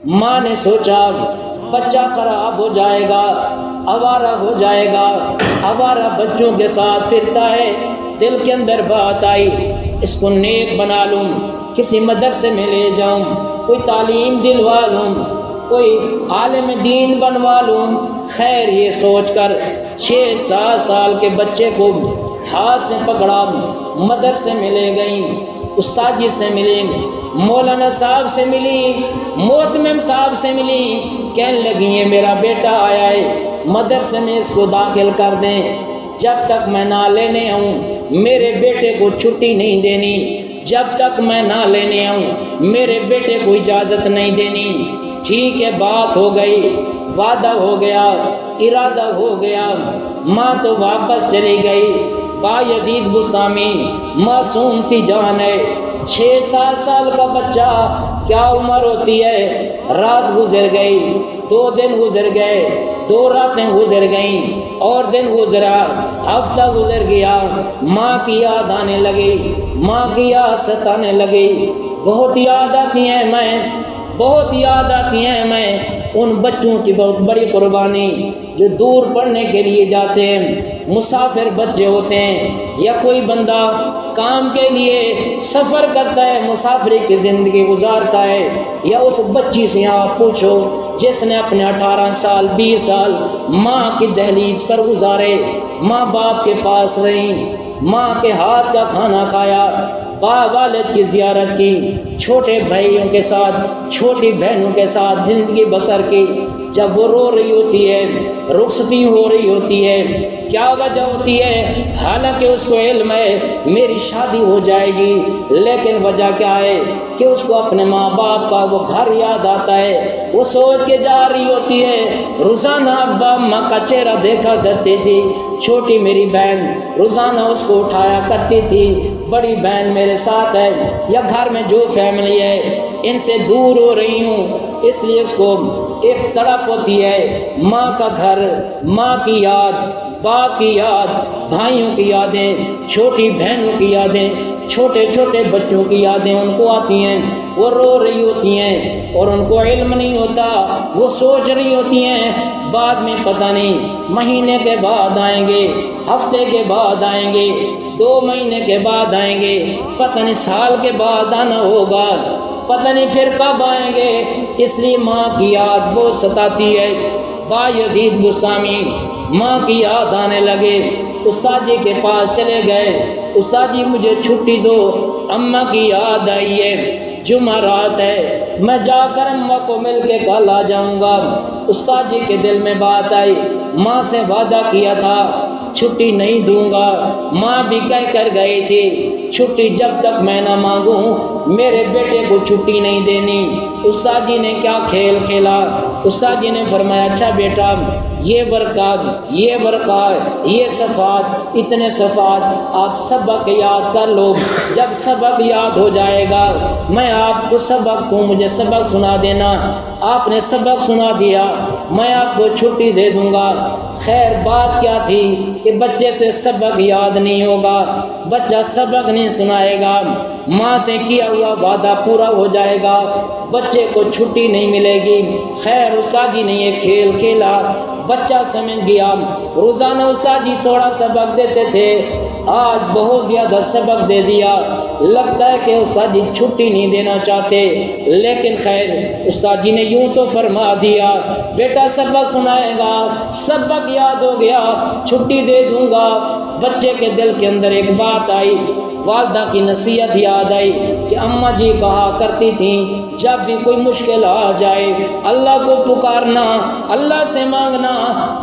ماں نے سوچا بچہ خراب ہو جائے گا، آوارہ ہو جائے گا، آوارہ بچوں کے ساتھ پھرتا ہے۔ دل کے اندر بات آئی اس کو نیک بنا لوں، کسی مدرسے میں لے جاؤں، کوئی تعلیم دلوا لوں، کوئی عالم دین بنوا لوں۔ خیر یہ سوچ کر 6-7 سال کے بچے کو ہاتھ سے پکڑا، مدرسے میں لے گئیں، استاد جی سے ملی، مولانا صاحب سے ملی، محتمم صاحب سے ملی، کہنے لگی یہ میرا بیٹا آیا ہے، مدرسے میں اس کو داخل کر دیں، جب تک میں نہ لینے آؤں میرے بیٹے کو چھٹی نہیں دینی، جب تک میں نہ لینے آؤں میرے بیٹے کو اجازت نہیں دینی۔ ٹھیک ہے، بات ہو گئی، وعدہ ہو گیا، ارادہ ہو گیا۔ ماں تو واپس چلی گئی۔ بایزید بسطامی معصوم سی جان ہے، 6-7 سال کا بچہ، کیا عمر ہوتی ہے۔ رات گزر گئی، 2 دن گزر گئے، 2 راتیں گزر گئیں، اور دن گزرا، ہفتہ گزر گیا۔ ماں کی یاد آنے لگی، ماں کی یاد ستانے لگی۔ بہت یاد آتی ہیں میں، بہت یاد آتی ہیں میں ان بچوں کی بہت بڑی قربانی جو دور پڑھنے کے لیے جاتے ہیں، مسافر بچے ہوتے ہیں، یا کوئی بندہ کام کے لیے سفر کرتا ہے، مسافری کی زندگی گزارتا ہے، یا اس بچی سے آپ پوچھو جس نے اپنے 18 سال 20 سال ماں کی دہلیز پر گزارے، ماں باپ کے پاس رہیں، ماں کے ہاتھ کا کھانا کھایا، والد کی زیارت کی، چھوٹے بھائیوں کے ساتھ چھوٹی بہنوں کے ساتھ زندگی بسر کی۔ جب وہ رو رہی ہوتی ہے، رخصتی ہو رہی ہوتی ہے، کیا وجہ ہوتی ہے؟ حالانکہ اس کو علم ہے میری شادی ہو جائے گی، لیکن وجہ کیا ہے کہ اس کو اپنے ماں باپ کا وہ گھر یاد آتا ہے۔ وہ سوچ کے جا رہی ہوتی ہے، روزانہ ابا اماں کا چہرہ دیکھا کرتی تھی، چھوٹی میری بہن روزانہ اس کو اٹھایا کرتی تھی، بڑی بہن میرے ساتھ ہے، یا گھر میں جو فیملی ہے ان سے دور ہو رہی ہوں، اس لیے اس کو ایک تڑپ ہوتی ہے۔ ماں کا گھر، ماں کی یاد، باپ کی یاد، بھائیوں کی یادیں، چھوٹی بہنوں کی یادیں، چھوٹے چھوٹے بچوں کی یادیں ان کو آتی ہیں۔ وہ رو رہی ہوتی ہیں اور ان کو علم نہیں ہوتا، وہ سوچ رہی ہوتی ہیں بعد میں پتہ نہیں مہینے کے بعد آئیں گے، ہفتے کے بعد آئیں گے، 2 مہینے کے بعد آئیں گے، پتہ نہیں سال کے بعد آنا ہوگا، پتہ نہیں پھر کب آئیں گے۔ اس لیے ماں کی یاد بہت ستاتی ہے۔ بایزید بسطامی ماں کی یاد آنے لگے، استاد جی کے پاس چلے گئے، استاد جی مجھے چھٹی دو، اماں کی یاد آئی ہے، جمعہ رات ہے، میں جا کر اماں کو مل کے کل آ جاؤں گا۔ استاد جی کے دل میں بات آئی، ماں سے وعدہ کیا تھا چھٹی نہیں دوں گا، ماں بھی کہہ کر گئی تھی چھٹی جب تک میں نہ مانگوں میرے بیٹے کو چھٹی نہیں دینی۔ استاد جی نے کیا کھیل کھیلا، استاد جی نے فرمایا اچھا بیٹا یہ برکات، یہ برکات، یہ صفات، اتنے صفات آپ سبق یاد کر لو، جب سبق یاد ہو جائے گا میں آپ کو سبق کو مجھے سبق سنا دینا، آپ نے سبق سنا دیا میں آپ کو چھٹی دے دوں گا۔ خیر بات کیا تھی کہ بچے سے سبق یاد نہیں ہوگا، بچہ سبق نہیں سنائے گا، ماں سے کیا ہوا وعدہ پورا ہو جائے گا، بچے کو چھٹی نہیں ملے گی۔ خیر استاد جی نے یہ کھیل کھیلا، بچہ سمجھ گیا۔ روزانہ استاد جی تھوڑا سبق دیتے تھے، آج بہت زیادہ سبق دے دیا، لگتا ہے کہ استاد جی چھٹی نہیں دینا چاہتے، لیکن خیر استاد جی نے یوں تو فرما دیا بیٹا سبق سنائے گا، سبق یاد ہو گیا چھٹی دے دوں گا۔ بچے کے دل کے اندر ایک بات آئی، والدہ کی نصیحت یاد آئی کہ اماں جی کہا کرتی تھیں جب بھی کوئی مشکل آ جائے اللہ کو پکارنا، اللہ سے مانگنا،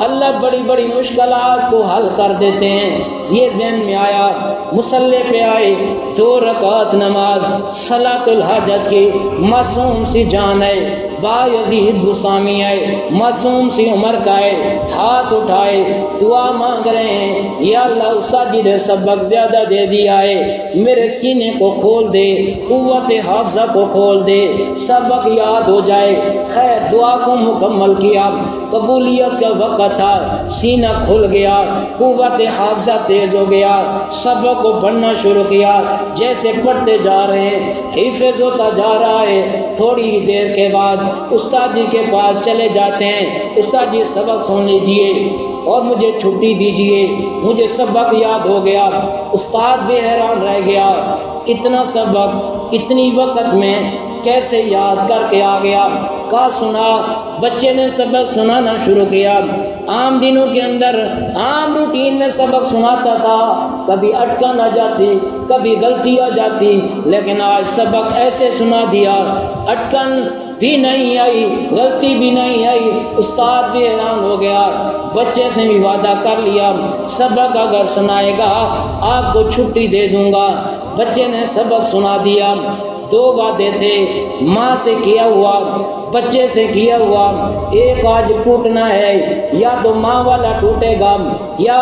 اللہ بڑی بڑی مشکلات کو حل کر دیتے ہیں۔ یہ ذہن میں آیا، مصلی پہ آئے، 2 رکعت نماز صلاۃ الحاجت کی، معصوم سی جان ہے، بایزید بسطامی ہے، معصوم سی عمر کا ہے، ہاتھ اٹھائے دعا مانگ رہے ہیں، یا اللہ استاد جی نے سبق زیادہ دے دیا ہے، میرے سینے کو کھول دے، قوت حافظہ کو کھول دے، سبق یاد ہو جائے۔ خیر دعا کو مکمل کیا، قبولیت کا وقت تھا، سینہ کھل گیا، قوت حافظہ تیز ہو گیا، سبق کو پڑھنا شروع کیا۔ جیسے پڑھتے جا رہے ہیں، حفظ ہوتا جا رہا ہے، تھوڑی ہی دیر کے بعد استاد جی کے پاس چلے جاتے ہیں، استاد جی سبق سن لیجئے اور مجھے چھٹی دیجئے، مجھے سبق یاد ہو گیا۔ استاد بھی حیران رہ گیا، اتنا سبق اتنی وقت میں کیسے یاد کر کے آ گیا؟ کہا سنا۔ بچے نے سبق سنانا شروع کیا۔ عام دنوں کے اندر عام روٹین میں سبق سناتا تھا، کبھی اٹکن آ جاتی، کبھی غلطی آ جاتی، لیکن آج سبق ایسے سنا دیا، اٹکن بھی نہیں آئی، غلطی بھی نہیں آئی۔ استاد بھی حیران ہو گیا۔ بچے سے بھی وعدہ کر لیا، سبق اگر سنائے گا آپ کو چھٹی دے دوں گا۔ بچے نے سبق سنا دیا۔ دو وعدے تھے، ماں سے کیا ہوا، بچے سے کیا ہوا، ایک آج ٹوٹنا ہے، یا تو ماں والا ٹوٹے گا یا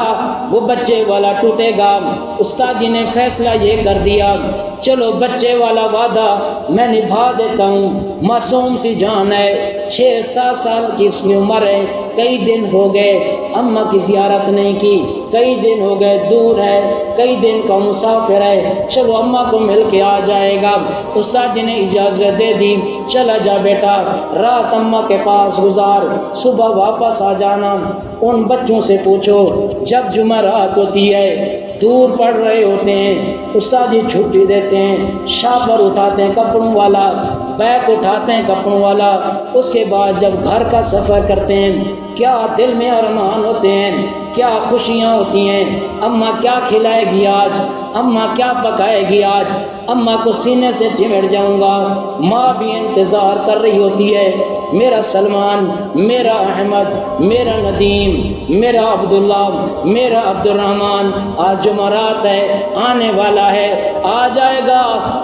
وہ بچے والا ٹوٹے گا۔ استاد جی نے فیصلہ یہ کر دیا، چلو بچے والا وعدہ میں نبھا دیتا ہوں، معصوم سی جان ہے، 6-7 سال کی اس کی عمر ہے، کئی دن ہو گئے اماں کی زیارت نہیں کی، کئی دن ہو گئے دور ہے، کئی دن کا مسافر ہے، چلو اماں کو مل کے آ جائے گا۔ استاد جی نے اجازت دے دی، چلا جا بیٹا، رات اماں کے پاس گزار، صبح واپس آ جانا۔ ان بچوں سے پوچھو، جب جمعرات ہوتی ہے، دور پڑ رہے ہوتے ہیں، استاد جی چھٹی دیتے ہیں، شاپر اٹھاتے ہیں کپڑوں والا، بیگ اٹھاتے ہیں کپڑوں والا، اس کے بعد جب گھر کا سفر کرتے ہیں، کیا دل میں ارمان ہوتے ہیں، کیا خوشیاں ہوتی ہیں، اماں کیا کھلائے گی آج، اماں کیا پکائے گی آج، اماں کو سینے سے چمٹ جاؤں گا۔ ماں بھی انتظار کر رہی ہوتی ہے، میرا سلمان، میرا احمد، میرا ندیم، میرا عبداللہ، میرا عبد الرحمن آج جمعرات ہے، آنے والا ہے، آ جائے گا،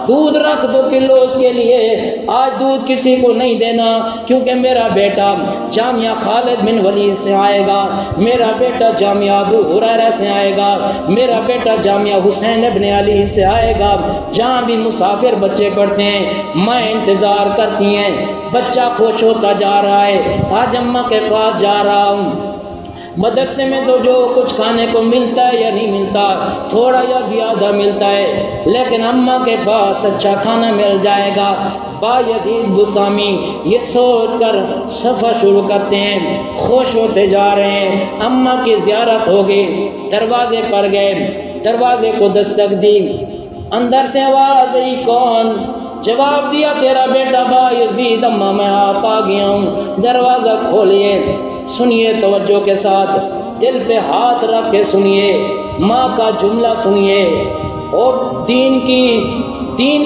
دودھ رکھ 2 کلو اس کے لیے، آج دودھ کسی کو نہیں دینا، کیونکہ میرا بیٹا جامعہ خالد بن ولید سے آئے گا، میرا بیٹا جامعہ ابو ہریرہ سے آئے گا، میرا بیٹا جامعہ حسین ابن علی سے آئے گا۔ جہاں بھی مسافر بچے پڑھتے ہیں، میں انتظار کرتی ہیں، بچہ خوش ہوتا جا رہا ہے، آج اماں کے پاس جا رہا ہوں۔ مدرسے میں تو جو کچھ کھانے کو ملتا ہے یا نہیں ملتا، تھوڑا یا زیادہ ملتا ہے، لیکن اماں کے پاس اچھا کھانا مل جائے گا۔ با یزید بسطامی یہ سوچ کر سفر شروع کرتے ہیں، خوش ہوتے جا رہے ہیں۔ اماں کی زیارت ہو گئی، دروازے پر گئے، دروازے کو دستک دی، اندر سے آواز آئی، کون؟ جواب دیا، تیرا بیٹا با یزید، اماں میں آپ آ گیا ہوں۔ دروازہ کھولیے، سنیے توجہ کے ساتھ، دل پہ ہاتھ رکھ کے سنیے، ماں کا جملہ سنیے، اور دین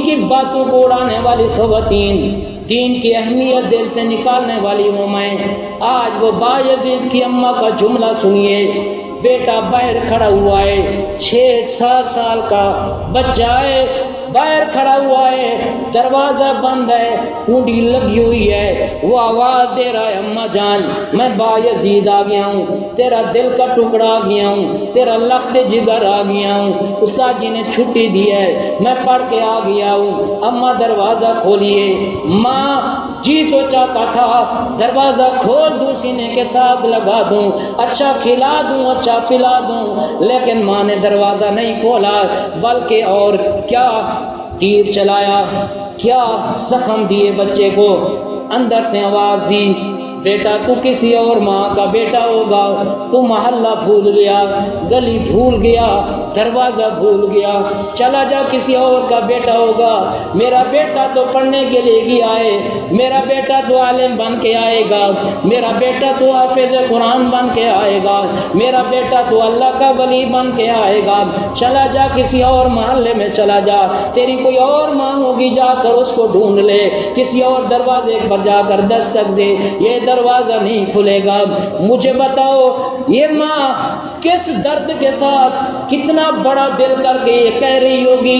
کی باتوں کو اڑانے والی خواتین، دین کی اہمیت دل سے نکالنے والی مائیں، آج وہ با یزید کی اماں کا جملہ سنیے۔ بیٹا باہر کھڑا ہوا ہے، 6-7 سال کا بچہ ہے، باہر کھڑا ہوا ہے، دروازہ بند ہے، کنڈی لگی ہوئی ہے، وہ آواز دے رہا ہے، اماں جان میں با یزید آ گیا ہوں، تیرا دل کا ٹکڑا آ گیا ہوں، تیرا لخت جگر آ گیا ہوں، استاد جی نے چھٹی دی ہے، میں پڑھ کے آ گیا ہوں۔ اماں دروازہ کھولیے۔ ماں جی تو چاہتا تھا دروازہ کھول دوں، سینے کے ساتھ لگا دوں، اچھا کھلا دوں، اچھا پلا دوں، لیکن ماں نے دروازہ نہیں کھولا، بلکہ اور کیا تیر چلایا، کیا زخم دیے بچے کو۔ اندر سے آواز دی، بیٹا تو کسی اور ماں کا بیٹا ہوگا، تو محلہ بھول گیا، گلی بھول گیا، دروازہ بھول گیا، چلا جا، کسی اور کا بیٹا ہوگا۔ میرا بیٹا تو پڑھنے کے لیے گیا ہے، میرا بیٹا تو عالم بن کے آئے گا، میرا بیٹا تو حافظ قرآن بن کے آئے گا، میرا بیٹا تو اللہ کا ولی بن کے آئے گا، چلا جا کسی اور محلے میں چلا جا، تیری کوئی اور ماں ہوگی، جا کر اس کو ڈھونڈ لے، کسی اور دروازے پر جا کر دستک دے، یہ دروازہ نہیں کھلے گا۔ مجھے بتاؤ یہ ماں کس درد کے ساتھ، کتنا بڑا دل کر کے یہ کہہ رہی ہوگی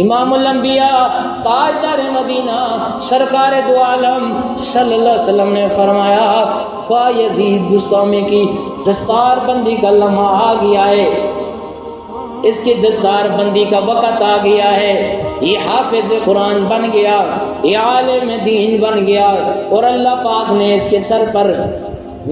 امام الانبیاء تاجدار مدینہ سرکار دو عالم صلی اللہ علیہ وسلم نے فرمایا بایزید بسطامی کی دستار بندی کا لمحہ آ گیا ہے، اس کی دستار بندی کا وقت آ گیا ہے، یہ حافظ قرآن بن گیا، یہ عالم دین بن گیا، اور اللہ پاک نے اس کے سر پر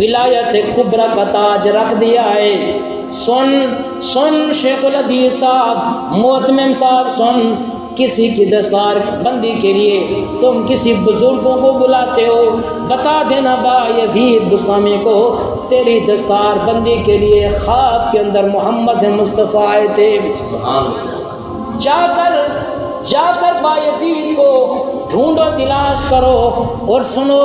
ولایت کبریٰ کا تاج رکھ دیا ہے۔ سن شیخ الحدیث صاحب، محتمم صاحب، سن، کسی کی دستار بندی کے لیے تم کسی بزرگوں کو بلاتے ہو، بتا دینا بایزید بسطامی کو تیری دستار بندی کے لیے خواب کے اندر محمد مصطفیٰ آئے تھے۔ جا کر بایزید کو ڈھونڈو، تلاش کرو، اور سنو،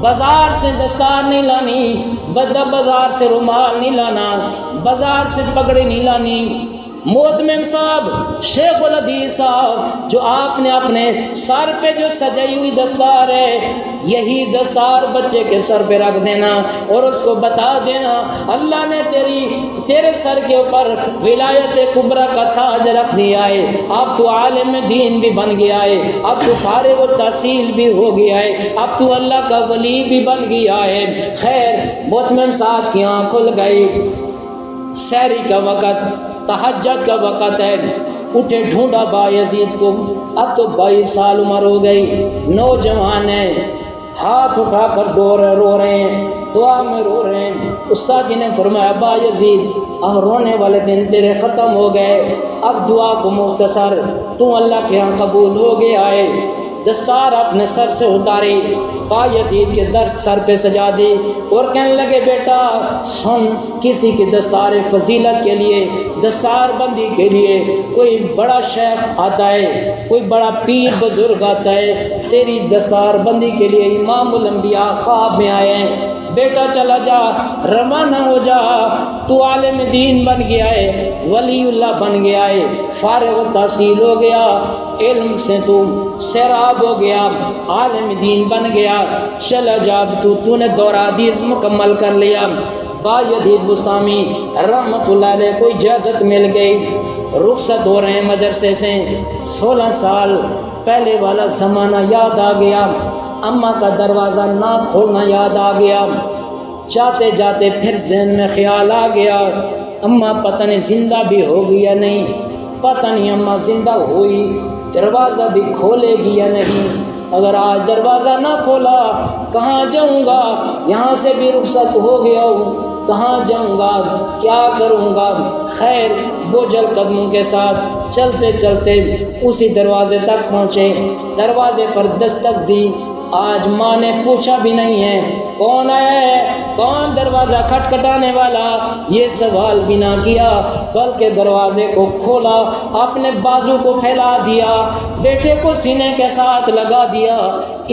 بازار سے دستار نہیں لانی، بازار سے رومال نہیں لانا، بازار سے پگڑی نہیں لانی۔ محتمم صاحب، شیخ الحدیث صاحب، جو آپ نے اپنے سر پہ جو سجائی ہوئی دستار ہے، یہی دستار بچے کے سر پہ رکھ دینا اور اس کو بتا دینا اللہ نے تیرے سر کے اوپر ولایت کبریٰ کا تاج رکھ دیا ہے، اب تو عالم دین بھی بن گیا ہے، اب تو فارغ التحصیل بھی ہو گیا ہے، اب تو اللہ کا ولی بھی بن گیا ہے۔ خیر، محتمم صاحب کی آنکھ کھل گئی، سحری کا وقت، تہجد کا وقت ہے، اٹھے، ڈھونڈا بایزید کو، اب تو 22 سال عمر ہو گئی، نوجوان ہے، ہاتھ اٹھا کر رو رہے ہیں، دعا میں رو رہے ہیں۔ استاد جی نے فرمایا بایزید اب رونے والے دن تیرے ختم ہو گئے، اب دعا کو مختصر، تو اللہ کے ہاں قبول ہو گیا ہے۔ دستار اپنے سر سے اتاری، بایزید کے در سر پہ سجا دی اور کہنے لگے بیٹا سن، کسی کی دستار فضیلت کے لیے، دستار بندی کے لیے کوئی بڑا شیخ آتا ہے، کوئی بڑا پیر بزرگ آتا ہے، تیری دستار بندی کے لیے امام الانبیاء خواب میں آئے ہیں، بیٹا چلا جا، روانہ ہو جا، تو عالم دین بن گیا ہے، ولی اللہ بن گیا ہے، فارغ التحصیل ہو گیا، علم سے تو سیراب ہو گیا، عالم دین بن گیا، چلا جا، تو نے دورہ حدیث مکمل کر لیا۔ بایزید بسطامی رحمت اللہ علیہ کو اجازت مل گئی، رخصت ہو رہے ہیں مدرسے سے۔ 16 سال پہلے والا زمانہ یاد آ گیا، اماں کا دروازہ نہ کھولنا یاد آ گیا، جاتے جاتے پھر ذہن میں خیال آ گیا اماں پتہ نہیں زندہ بھی ہوگی یا نہیں، پتہ نہیں اماں زندہ ہوئی دروازہ بھی کھولے گی یا نہیں، اگر آج دروازہ نہ کھولا کہاں جاؤں گا، یہاں سے بھی رخصت ہو گیا ہوں، کہاں جاؤں گا، کیا کروں گا۔ خیر، بوجھل قدموں کے ساتھ چلتے چلتے اسی دروازے تک پہنچے، دروازے پر دستک دی، آج ماں نے پوچھا بھی نہیں ہے کون ہے، کون دروازہ کھٹکھٹانے والا، یہ سوال بھی نہ کیا، بلکہ دروازے کو کھولا، اپنے بازو کو پھیلا دیا، بیٹے کو سینے کے ساتھ لگا دیا،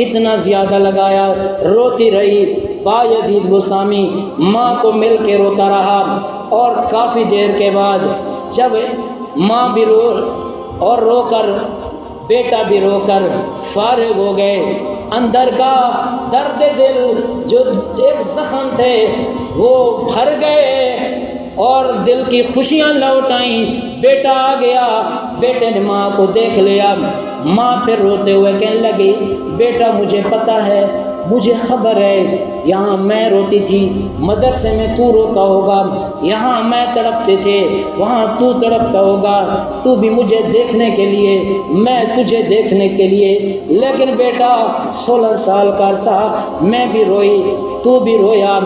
اتنا زیادہ لگایا روتی رہی بایزید بسطامی، ماں کو مل کے روتا رہا، اور کافی دیر کے بعد جب ماں بھی رو اور رو کر بیٹا بھی رو کر فارغ ہو گئے، اندر کا درد دل جو ایک زخم تھے وہ بھر گئے اور دل کی خوشیاں لوٹ آئیں، بیٹا آ گیا، بیٹے نے ماں کو دیکھ لیا، ماں پھر روتے ہوئے کہنے لگی بیٹا مجھے پتہ ہے، مجھے خبر ہے، یہاں میں روتی تھی، مدرسے میں تو روتا ہوگا، یہاں میں تڑپتے تھے، وہاں تو تڑپتا ہوگا، تو بھی مجھے دیکھنے کے لیے، میں تجھے دیکھنے کے لیے، لیکن بیٹا 16 سال کا عرصہ میں بھی روئی، تو بھی رویا،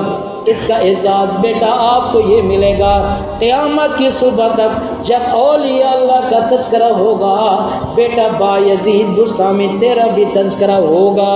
اس کا احساس بیٹا آپ کو یہ ملے گا قیامت کی صبح تک جب اولیاء اللہ کا تذکرہ ہوگا، بیٹا بایزید بسطامی تیرا بھی تذکرہ ہوگا۔